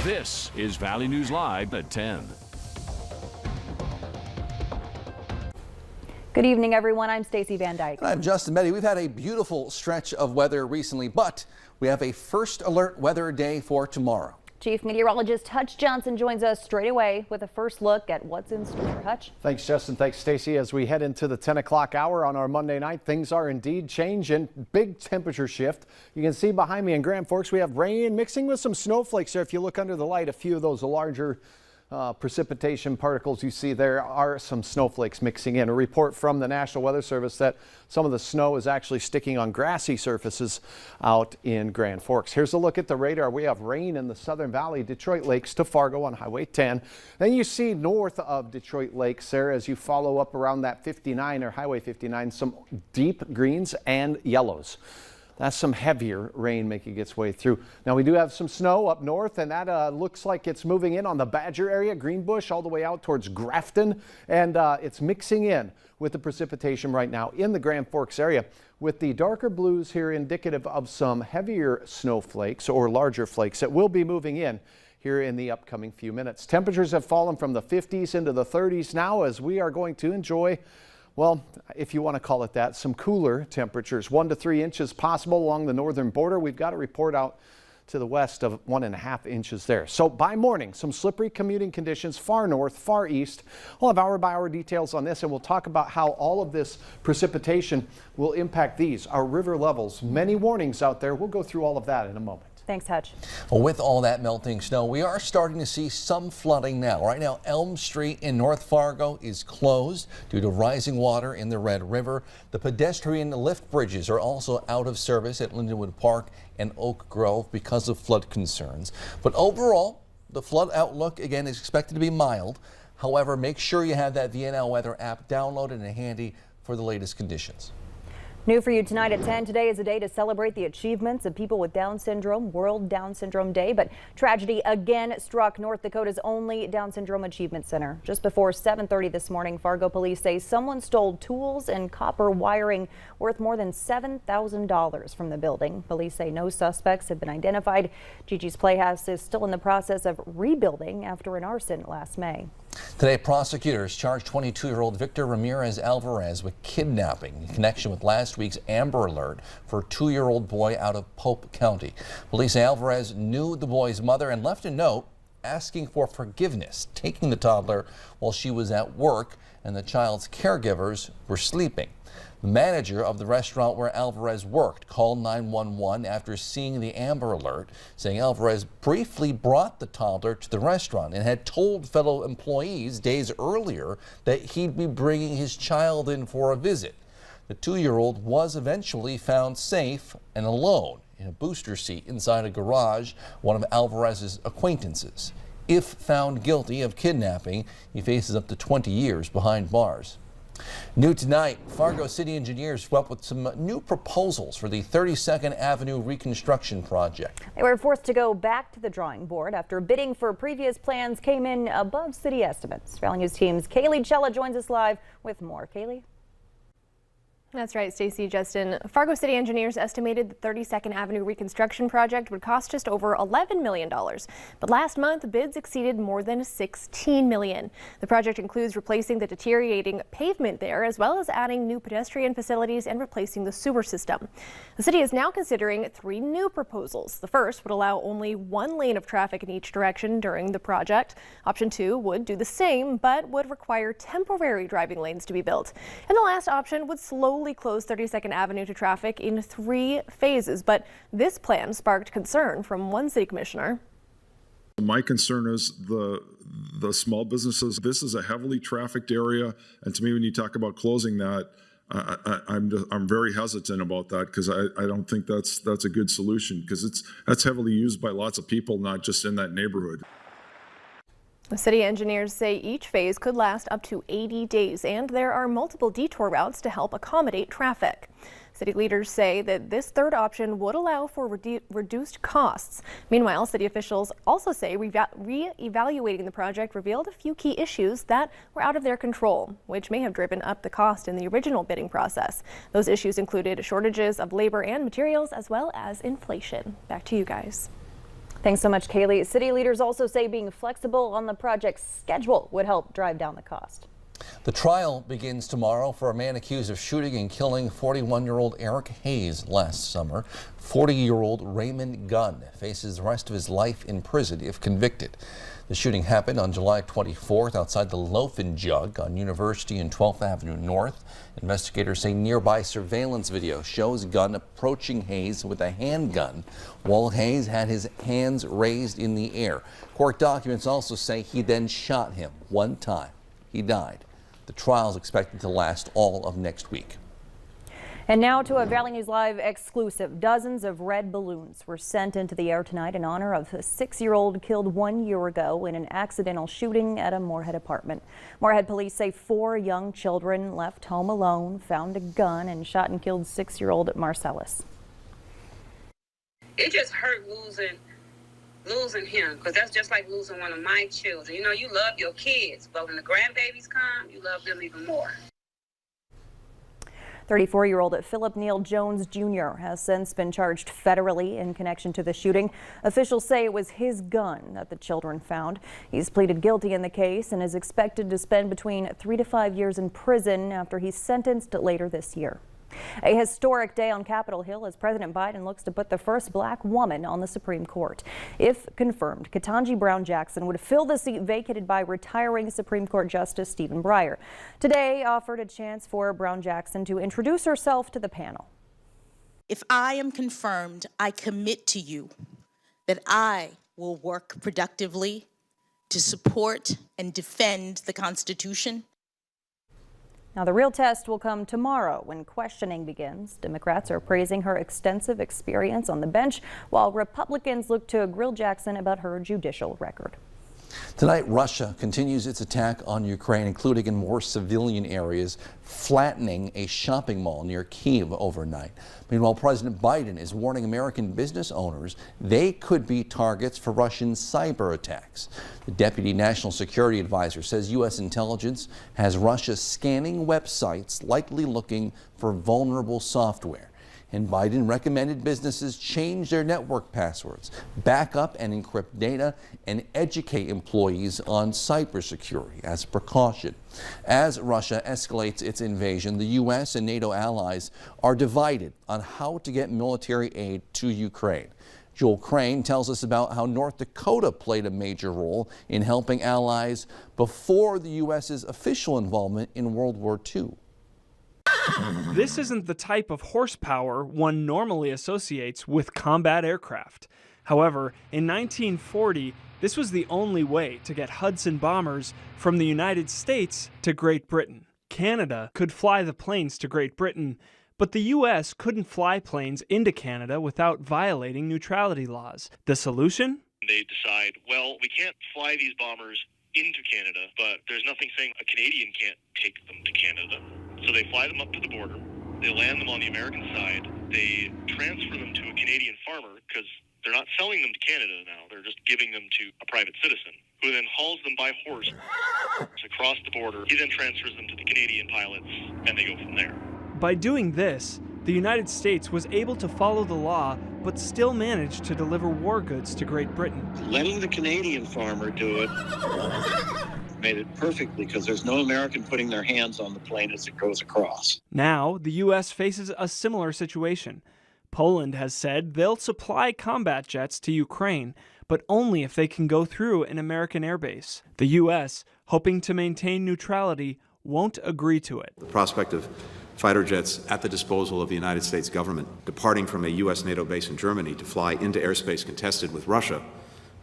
This is Valley News Live at 10. Good evening, everyone. I'm Stacey Van Dyke. And I'm Justin Meddy. We've had a beautiful stretch of weather recently, but we have a first alert weather day for tomorrow. Chief Meteorologist Hutch Johnson joins us straight away with a first look at what's in store. Hutch. Thanks, Justin. Thanks, Stacey. As we head into the 10 o'clock hour on our Monday night, things are indeed changing. Big temperature shift. You can see behind me in Grand Forks, we have rain mixing with some snowflakes there. If you look under the light, a few of those larger precipitation particles you see there are some snowflakes mixing in. A report from the National Weather Service that some of the snow is actually sticking on grassy surfaces out in Grand Forks. Here's a look at the radar. We have rain in the Southern Valley, Detroit Lakes to Fargo on Highway 10. Then you see north of Detroit Lakes there as you follow up around that 59 or Highway 59, some deep greens and yellows. That's some heavier rain making its way through. Now we do have some snow up north, and that looks like it's moving in on the Badger area, Greenbush, all the way out towards Grafton, and it's mixing in with the precipitation right now in the Grand Forks area, with the darker blues here indicative of some heavier snowflakes or larger flakes that will be moving in here in the upcoming few minutes. Temperatures have fallen from the 50s into the 30s now as we are going to enjoy, well, if you want to call it that, some cooler temperatures. 1 to 3 inches possible along the northern border. We've got a report out to the west of 1.5 inches there. So by morning, some slippery commuting conditions far north, far east. We'll have hour-by-hour details on this, and we'll talk about how all of this precipitation will impact these, our river levels. Many warnings out there. We'll go through all of that in a moment. Thanks, Hutch. Well, with all that melting snow, we are starting to see some flooding now. Right now, Elm Street in North Fargo is closed due to rising water in the Red River. The pedestrian lift bridges are also out of service at Lindenwood Park and Oak Grove because of flood concerns. But overall, the flood outlook again is expected to be mild. However, make sure you have that VNL Weather app downloaded and handy for the latest conditions. New for you tonight at 10. Today is a day to celebrate the achievements of people with Down syndrome, World Down Syndrome Day. But tragedy again struck North Dakota's only Down Syndrome Achievement Center. Just before 7:30 this morning, Fargo police say someone stole tools and copper wiring worth more than $7,000 from the building. Police say no suspects have been identified. Gigi's Playhouse is still in the process of rebuilding after an arson last May. Today, prosecutors charged 22-year-old Victor Ramirez Alvarez with kidnapping in connection with last week's Amber Alert for a 2-year-old boy out of Pope County. Police say Alvarez knew the boy's mother and left a note asking for forgiveness, taking the toddler while she was at work and the child's caregivers were sleeping. The manager of the restaurant where Alvarez worked called 911 after seeing the Amber Alert, saying Alvarez briefly brought the toddler to the restaurant and had told fellow employees days earlier that he'd be bringing his child in for a visit. The 2-year-old was eventually found safe and alone in a booster seat inside a garage, one of Alvarez's acquaintances. If found guilty of kidnapping, he faces up to 20 years behind bars. New tonight, Fargo City engineers came up with some new proposals for the 32nd Avenue reconstruction project. They were forced to go back to the drawing board after bidding for previous plans came in above city estimates. Valley News Team's Kaylee Chella joins us live with more. Kaylee? That's right, Stacey. Justin. Fargo City engineers estimated the 32nd Avenue reconstruction project would cost just over $11 million. But last month, bids exceeded more than $16 million. The project includes replacing the deteriorating pavement there, as well as adding new pedestrian facilities and replacing the sewer system. The city is now considering 3 new proposals. The first would allow only 1 lane of traffic in each direction during the project. Option 2 would do the same, but would require temporary driving lanes to be built. And the last option would slowly close 32nd Avenue to traffic in 3 phases. But this plan sparked concern from one city commissioner. My concern is the small businesses. This is a heavily trafficked area, and to me, when you talk about closing that, I'm very hesitant about that, because I don't think that's a good solution, because that's heavily used by lots of people, not just in that neighborhood. The city engineers say each phase could last up to 80 days, and there are multiple detour routes to help accommodate traffic. City leaders say that this third option would allow for reduced costs. Meanwhile, city officials also say re-evaluating the project revealed a few key issues that were out of their control, which may have driven up the cost in the original bidding process. Those issues included shortages of labor and materials, as well as inflation. Back to you guys. Thanks so much, Kaylee. City leaders also say being flexible on the project's schedule would help drive down the cost. The trial begins tomorrow for a man accused of shooting and killing 41-year-old Eric Hayes last summer. 40-year-old Raymond Gunn faces the rest of his life in prison if convicted. The shooting happened on July 24th outside the Loaf and Jug on University and 12th Avenue North. Investigators say nearby surveillance video shows Gunn approaching Hayes with a handgun while Hayes had his hands raised in the air. Court documents also say he then shot him one time. He died. The trial is expected to last all of next week. And now to a Valley News Live exclusive. Dozens of red balloons were sent into the air tonight in honor of a 6-year-old killed 1 year ago in an accidental shooting at a Moorhead apartment. Moorhead police say 4 young children left home alone, found a gun, and shot and killed 6-year-old Marcellus. It just hurt losing him, because that's just like losing one of my children. You know, you love your kids, but when the grandbabies come, you love them even more. 34-year-old Philip Neal Jones Jr. has since been charged federally in connection to the shooting. Officials say it was his gun that the children found. He's pleaded guilty in the case and is expected to spend between 3 to 5 years in prison after he's sentenced later this year. A historic day on Capitol Hill as President Biden looks to put the first black woman on the Supreme Court. If confirmed, Ketanji Brown Jackson would fill the seat vacated by retiring Supreme Court Justice Stephen Breyer. Today offered a chance for Brown Jackson to introduce herself to the panel. If I am confirmed, I commit to you that I will work productively to support and defend the Constitution. Now, the real test will come tomorrow when questioning begins. Democrats are praising her extensive experience on the bench, while Republicans look to grill Jackson about her judicial record. Tonight, Russia continues its attack on Ukraine, including in more civilian areas, flattening a shopping mall near Kyiv overnight. Meanwhile, President Biden is warning American business owners they could be targets for Russian cyber attacks. The Deputy National Security Advisor says U.S. intelligence has Russia scanning websites likely looking for vulnerable software. And Biden recommended businesses change their network passwords, back up and encrypt data, and educate employees on cybersecurity as a precaution. As Russia escalates its invasion, the U.S. and NATO allies are divided on how to get military aid to Ukraine. Joel Crane tells us about how North Dakota played a major role in helping allies before the U.S.'s official involvement in World War II. This isn't the type of horsepower one normally associates with combat aircraft. However, in 1940, this was the only way to get Hudson bombers from the United States to Great Britain. Canada could fly the planes to Great Britain, but the U.S. couldn't fly planes into Canada without violating neutrality laws. The solution? They decide, well, we can't fly these bombers into Canada, but there's nothing saying a Canadian can't take them to Canada. So they fly them up to the border, they land them on the American side, they transfer them to a Canadian farmer, because they're not selling them to Canada now, they're just giving them to a private citizen, who then hauls them by horse across the border. He then transfers them to the Canadian pilots, and they go from there. By doing this, the United States was able to follow the law, but still managed to deliver war goods to Great Britain. Letting the Canadian farmer do it made it perfectly, because there's no American putting their hands on the plane as it goes across. Now, the U.S. faces a similar situation. Poland has said they'll supply combat jets to Ukraine, but only if they can go through an American airbase. The U.S., hoping to maintain neutrality, won't agree to it. The prospect of fighter jets at the disposal of the United States government departing from a U.S. NATO base in Germany to fly into airspace contested with Russia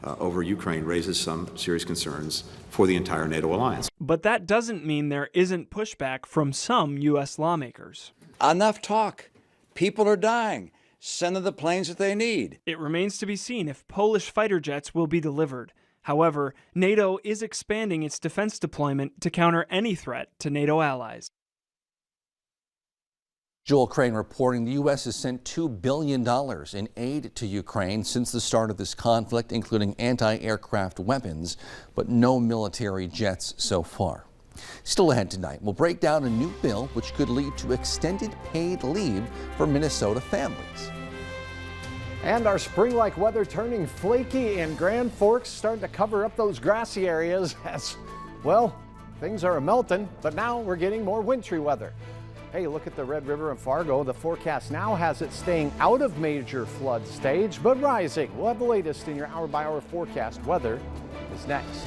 over Ukraine raises some serious concerns for the entire NATO alliance. But that doesn't mean there isn't pushback from some U.S. lawmakers. Enough talk. People are dying. Send them the planes that they need. It remains to be seen if Polish fighter jets will be delivered. However, NATO is expanding its defense deployment to counter any threat to NATO allies. Joel Crane reporting the U.S. has sent $2 billion in aid to Ukraine since the start of this conflict, including anti-aircraft weapons, but no military jets so far. Still ahead tonight, we'll break down a new bill which could lead to extended paid leave for Minnesota families. And our spring-like weather turning flaky in Grand Forks, starting to cover up those grassy areas as, well, things are melting, but now we're getting more wintry weather. Hey, look at the Red River in Fargo. The forecast now has it staying out of major flood stage, but rising. We'll have the latest in your hour-by-hour forecast. Weather is next.